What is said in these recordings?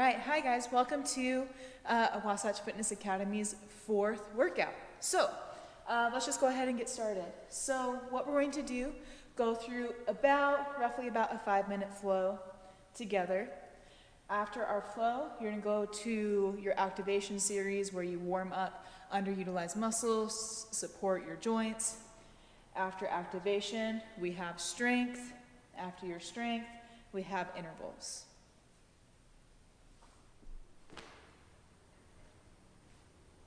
right, hi guys, welcome to Wasatch Fitness Academy's 4th workout. So, let's just go ahead and get started. So, what we're going to do, go through roughly about a 5-minute flow together. After our flow, you're going to go to your activation series where you warm up underutilized muscles, support your joints. After activation, we have strength. After your strength, we have intervals.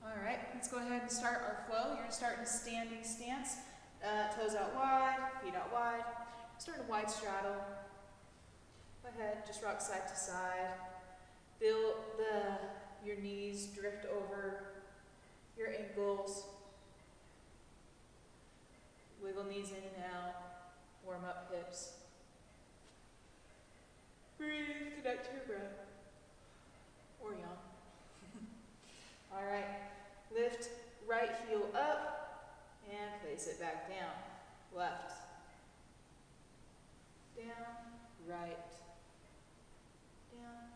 All right, let's go ahead and start our flow. You're going to start in a standing stance, toes out wide, feet out wide. Start a wide straddle. Go ahead, just rock side to side. Feel your knees drift over your ankles. Wiggle knees in and out. Warm up hips. Breathe, connect to your breath. Or yawn. All right, lift right heel up and place it back down. Left, down, right, down,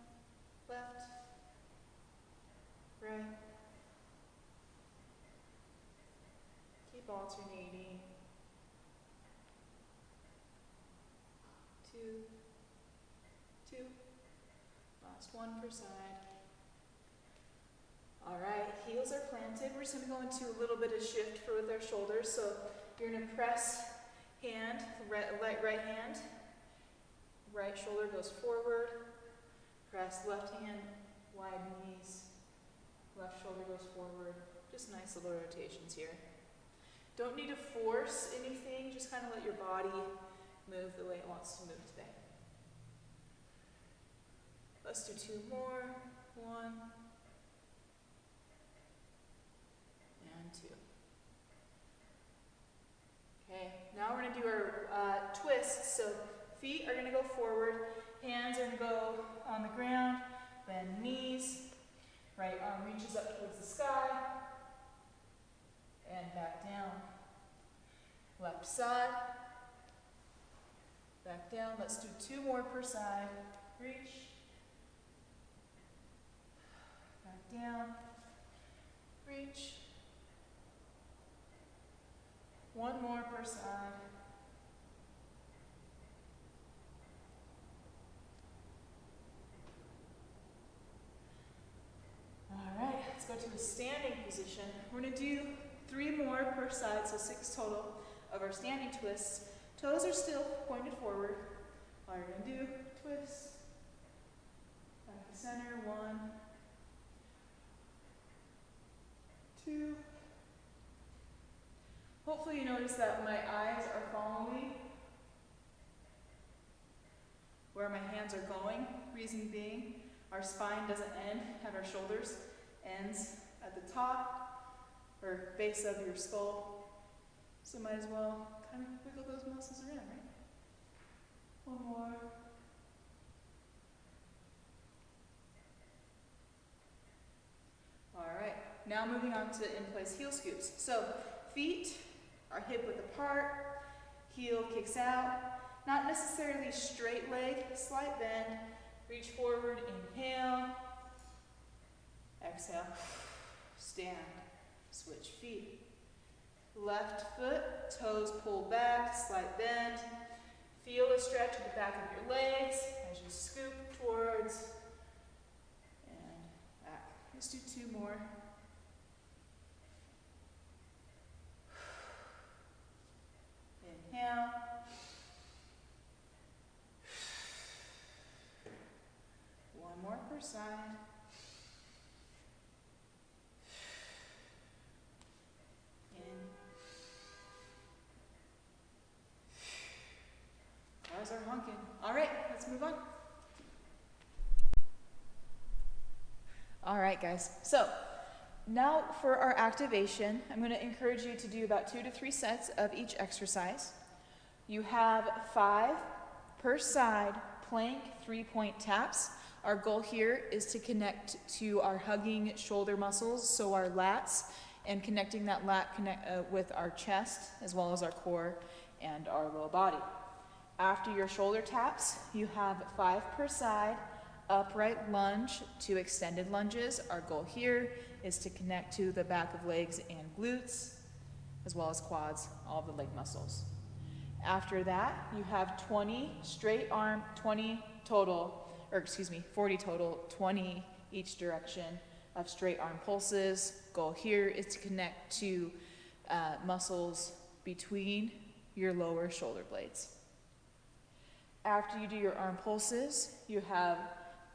left, right. Keep alternating. 2, 2, last one per side. All right, heels are planted. We're just going to go into a little bit of shift with our shoulders. So you're going to press hand, right hand, right shoulder goes forward. Press left hand, wide knees, left shoulder goes forward. Just nice little rotations here. Don't need to force anything, just kind of let your body move the way it wants to move today. Let's do 2 more. 1. And 2. Okay, now we're going to do our twists. So feet are going to go forward, hands are going to go on the ground, bend knees, right arm reaches up towards the sky, and back down. Left side, back down. Let's do 2 more per side. Reach, back down, reach. 1 more per side. All right, let's go to a standing position. We're going to do 3 more per side, so 6 total of our standing twists. Toes are still pointed forward. All you're going to do, twist, back to center, 1, 2. Hopefully you notice that my eyes are following where my hands are going. Reason being, our spine doesn't end at our shoulders, ends at the top or base of your skull. So might as well kind of wiggle those muscles around, right? 1 more. All right, now moving on to in-place heel scoops. So feet are hip width apart, heel kicks out, not necessarily straight leg, slight bend, reach forward, inhale, exhale, stand, switch feet. Left foot, toes pull back, slight bend, feel a stretch at the back of your legs as you scoop towards and back. Let's do 2 more. Inhale. One more per side. In. Cars are honking. All right, let's move on. All right, guys. So now for our activation, I'm going to encourage you to do about 2 to 3 sets of each exercise. You have 5 per side plank 3-point taps. Our goal here is to connect to our hugging shoulder muscles, so our lats, and connecting that lat with our chest as well as our core and our lower body. After your shoulder taps, you have 5 per side upright lunge to extended lunges. Our goal here is to connect to the back of legs and glutes, as well as quads, all of the leg muscles. After that, you have 20 straight arm, 40 total, 20 each direction of straight arm pulses. Goal here is to connect to muscles between your lower shoulder blades. After you do your arm pulses, you have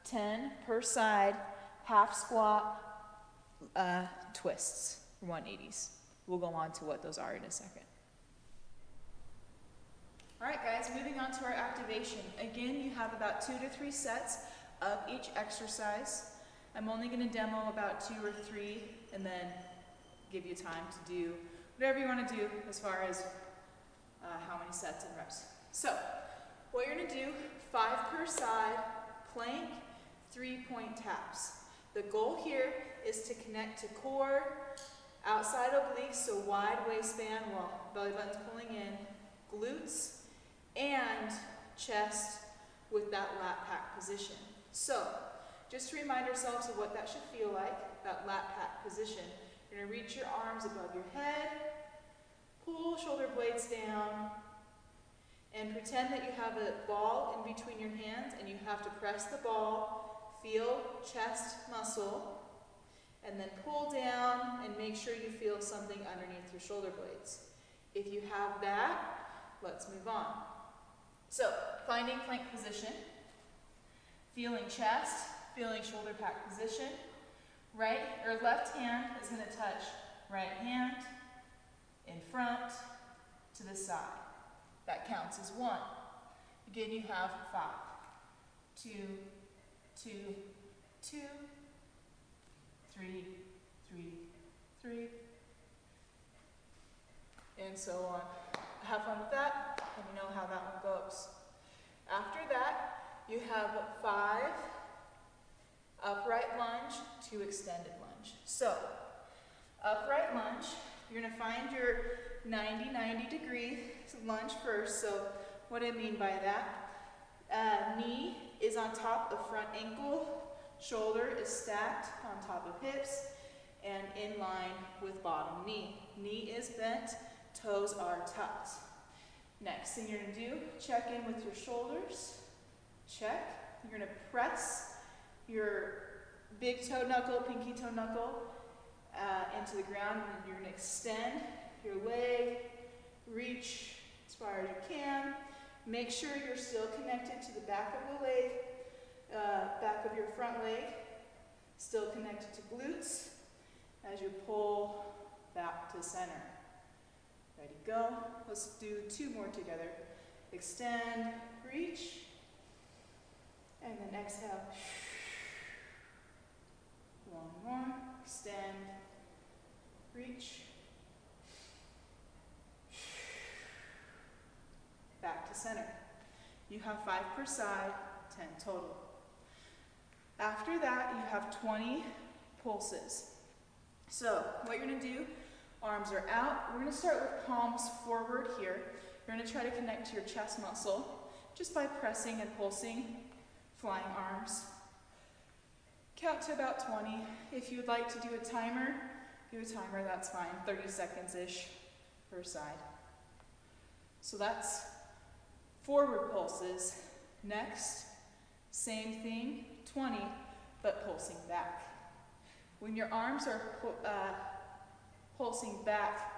10 per side half squat twists, 180s. We'll go on to what those are in a second. All right, guys, moving on to our activation. Again, you have about 2 to 3 sets of each exercise. I'm only going to demo about 2 or 3 and then give you time to do whatever you want to do as far as how many sets and reps. So, what you're going to do, 5 per side, plank, 3-point taps. The goal here is to connect to core, outside obliques, so wide waistband while belly button's pulling in, glutes, and chest with that lat pack position. So, just to remind ourselves of what that should feel like, that lat pack position. You're going to reach your arms above your head, pull shoulder blades down, and pretend that you have a ball in between your hands and you have to press the ball, feel chest muscle, and then pull down and make sure you feel something underneath your shoulder blades. If you have that, let's move on. So, finding plank position, feeling chest, feeling shoulder pack position. Right or left hand is going to touch right hand in front to the side. That counts as 1. Again, you have 5. 2, 2, 2, 3, 3, 3, and so on. Have fun with that. Let me know how that one goes. After that, you have 5 upright lunge to extended lunge. So, upright lunge, you're going to find your 90 degree lunge first. So, what I mean by that, knee is on top of front ankle, shoulder is stacked on top of hips, and in line with bottom knee. Knee is bent, toes are tucked. Next thing you're going to do, check in with your shoulders. Check. You're going to press your big toe knuckle, pinky toe knuckle into the ground, and you're going to extend your leg, reach as far as you can. Make sure you're still connected to the back of the leg, back of your front leg, still connected to glutes as you pull back to center. Ready, go. Let's do 2 more together. Extend, reach, and then exhale. 1 more. Extend, reach, back to center. You have 5 per side, 10 total. After that, you have 20 pulses. So, what you're going to do, arms are out. We're going to start with palms forward here. You're going to try to connect to your chest muscle just by pressing and pulsing, flying arms. Count to about 20. If you'd like to do a timer, that's fine. 30 seconds-ish per side. So that's forward pulses. Next, same thing, 20, but pulsing back. When your arms are pulsing back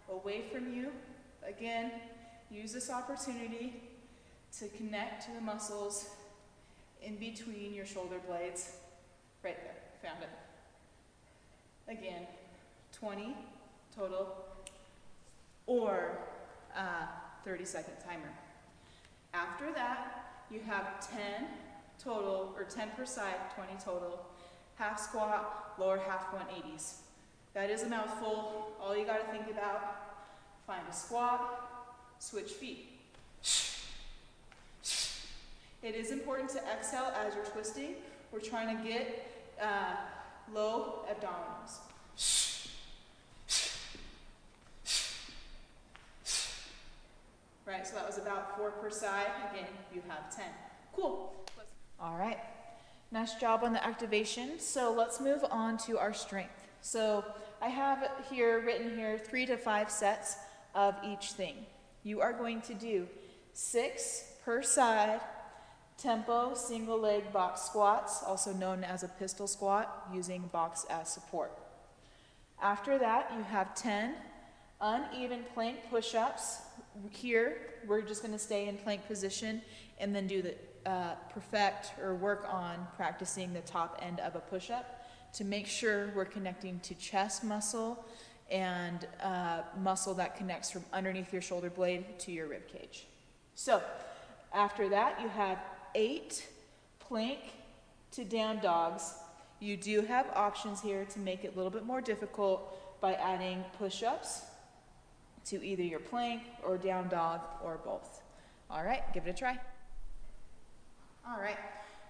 away from you, again, use this opportunity to connect to the muscles in between your shoulder blades. Right there, found it. Again, 20 total, or 30-second timer. After that, you have 10 total, or 10 per side, 20 total, half squat, lower half 180s. That is a mouthful. All you got to think about, find a squat, switch feet. It is important to exhale as you're twisting. We're trying to get low abdominals. Right, so that was about 4 per side. Again, you have 10. Cool. All right. Nice job on the activation. So let's move on to our strength. So I have here written here 3 to 5 sets of each thing. You are going to do 6 per side, tempo, single leg box squats, also known as a pistol squat, using box as support. After that, you have 10 uneven plank push-ups. Here, we're just going to stay in plank position and then do the perfect or work on practicing the top end of a push-up to make sure we're connecting to chest muscle and muscle that connects from underneath your shoulder blade to your rib cage. So after that, you have 8 plank to down dogs. You do have options here to make it a little bit more difficult by adding push-ups to either your plank or down dog or both. All right, give it a try. All right,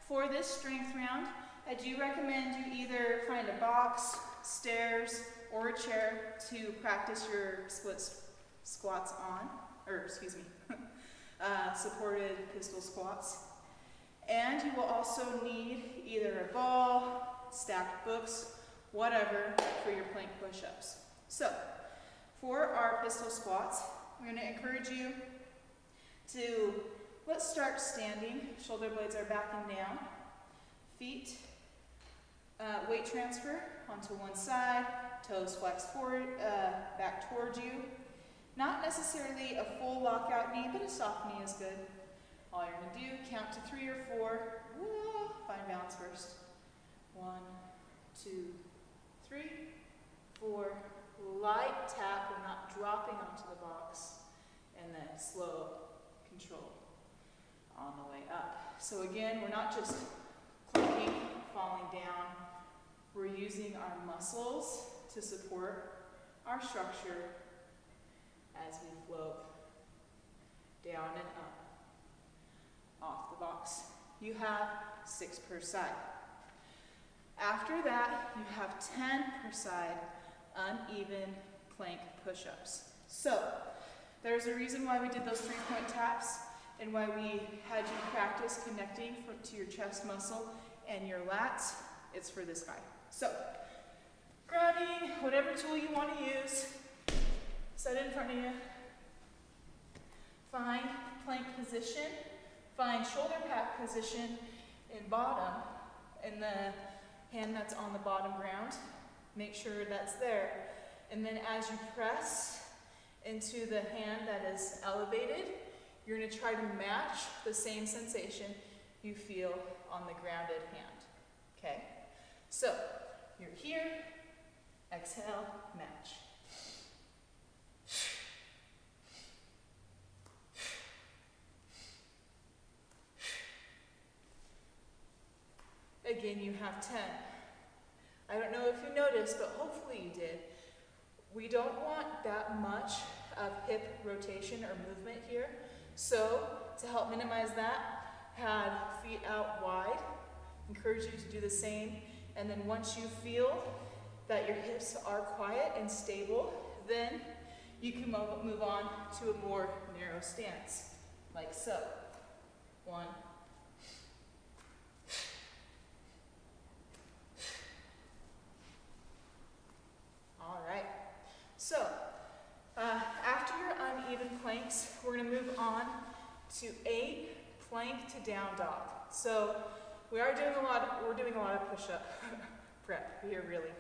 for this strength round, I do recommend you either find a box, stairs, or a chair to practice your split squats on, supported pistol squats. And you will also need either a ball, stacked books, whatever, for your plank push-ups. So, for our pistol squats, I'm going to encourage you to, let's start standing. Shoulder blades are backing down. Feet, weight transfer onto one side, toes flex forward, back towards you. Not necessarily a full lockout knee, but a soft knee is good. All you're going to do, count to 3 or 4. Whoa, find balance first. 1, 2, 3, 4. Light tap, we're not dropping onto the box. And then slow control on the way up. So again, we're not just clunking, falling down. We're using our muscles to support our structure as we float down and up off the box. You have 6 per side. After that, you have 10 per side uneven plank push-ups. So there's a reason why we did those 3-point taps and why we had you practice connecting to your chest muscle and your lats. It's for this guy. So grabbing whatever tool you want to use, set it in front of you. Find plank position. Find shoulder pad position in bottom, in the hand that's on the bottom ground. Make sure that's there. And then as you press into the hand that is elevated, you're going to try to match the same sensation you feel on the grounded hand. Okay? So, you're here, exhale, match. Again, you have 10. I don't know if you noticed, but hopefully you did. We don't want that much of hip rotation or movement here. So, to help minimize that, have feet out wide. Encourage you to do the same. And then once you feel that your hips are quiet and stable, then you can move on to a more narrow stance, like so. 1. All right. So, after your uneven planks, we're going to move on to 8 plank to down dog. So, we're doing a lot of push-up prep here, really.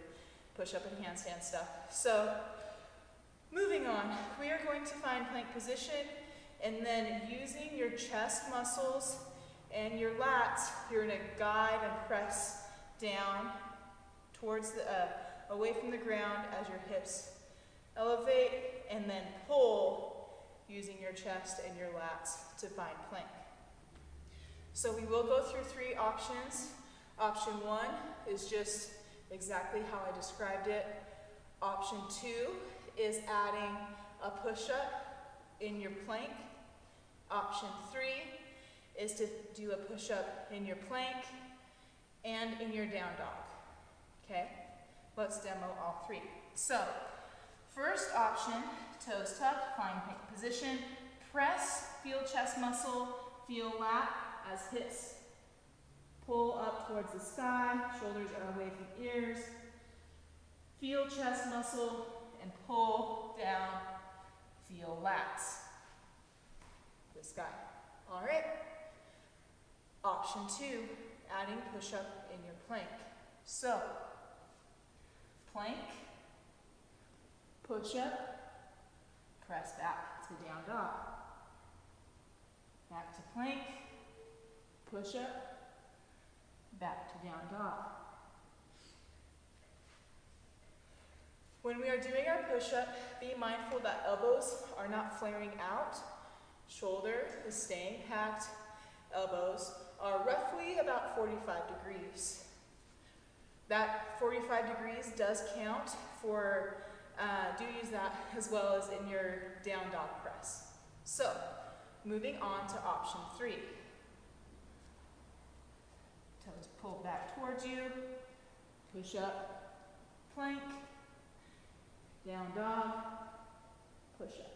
Push-up and handstand stuff. So, moving on, we are going to find plank position, and then using your chest muscles and your lats, you're going to guide and press down towards the away from the ground as your hips elevate, and then pull using your chest and your lats to find plank. So we will go through 3 options. Option 1 is just exactly how I described it. Option 2 is adding a push-up in your plank. Option 3 is to do a push-up in your plank and in your down dog. Okay? Let's demo all 3. So, first option, toes tucked, find plank position, press, feel chest muscle, feel lat as hips Pull up towards the sky, shoulders are away from ears. Feel chest muscle and pull down, feel lats. The sky. All right. Option 2, adding push-up in your plank. So, plank, push-up, press back to down dog. Back to plank, push-up, back to down dog. When we are doing our push-up, be mindful that elbows are not flaring out. Shoulder is staying packed. Elbows are roughly about 45 degrees. That 45 degrees does count for, do use that as well as in your down dog press. So, moving on to option 3. Toes pull back towards you, push up, plank, down dog, push up.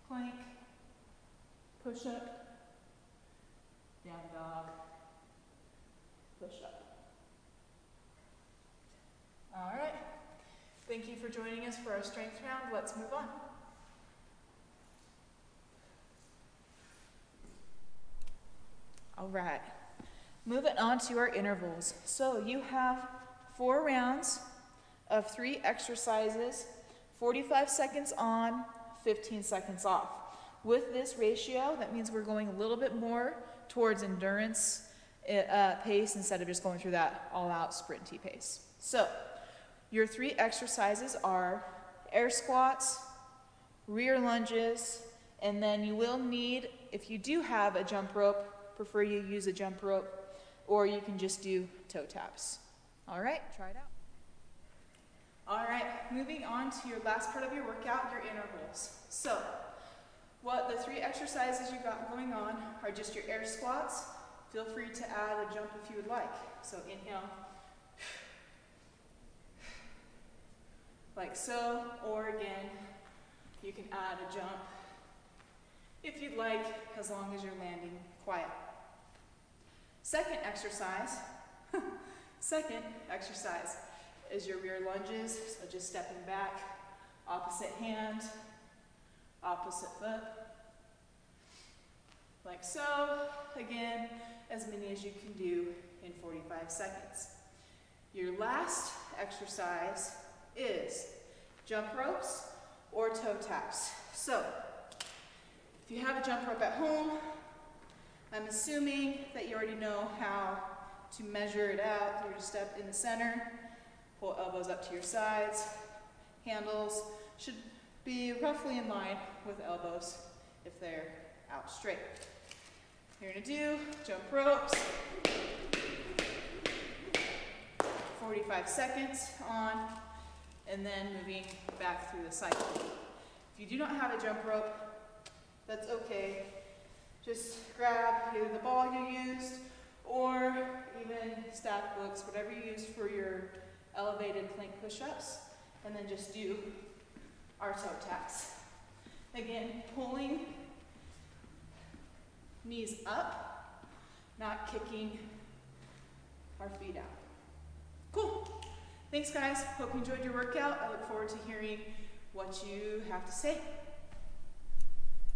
Plank, push up, down dog, push up. All right. Thank you for joining us for our strength round. Let's move on. All right. Moving on to our intervals. So you have 4 rounds of 3 exercises, 45 seconds on, 15 seconds off. With this ratio, that means we're going a little bit more towards endurance pace instead of just going through that all-out sprinty pace. So, your 3 exercises are air squats, rear lunges, and then you will need, if you do have a jump rope, prefer you use a jump rope, or you can just do toe taps. All right, try it out. All right, moving on to your last part of your workout, your intervals. So, what the 3 exercises you got going on are just your air squats. Feel free to add a jump if you would like. So inhale, like so, or again, you can add a jump if you'd like, as long as you're landing quiet. Second exercise is your rear lunges, so just stepping back, opposite hand, opposite foot, like so. Again, as many as you can do in 45 seconds. Your last exercise is jump ropes or toe taps. So, if you have a jump rope at home, I'm assuming that you already know how to measure it out. You're just step in the center, pull elbows up to your sides. Handles should be roughly in line with elbows if they're out straight. You're gonna do jump ropes, 45 seconds on, and then moving back through the cycle. If you do not have a jump rope, that's okay. Just grab either the ball you used or even stack books, whatever you use for your elevated plank push-ups, and then just do our toe taps. Again, pulling knees up, not kicking our feet out. Cool. Thanks, guys. Hope you enjoyed your workout. I look forward to hearing what you have to say.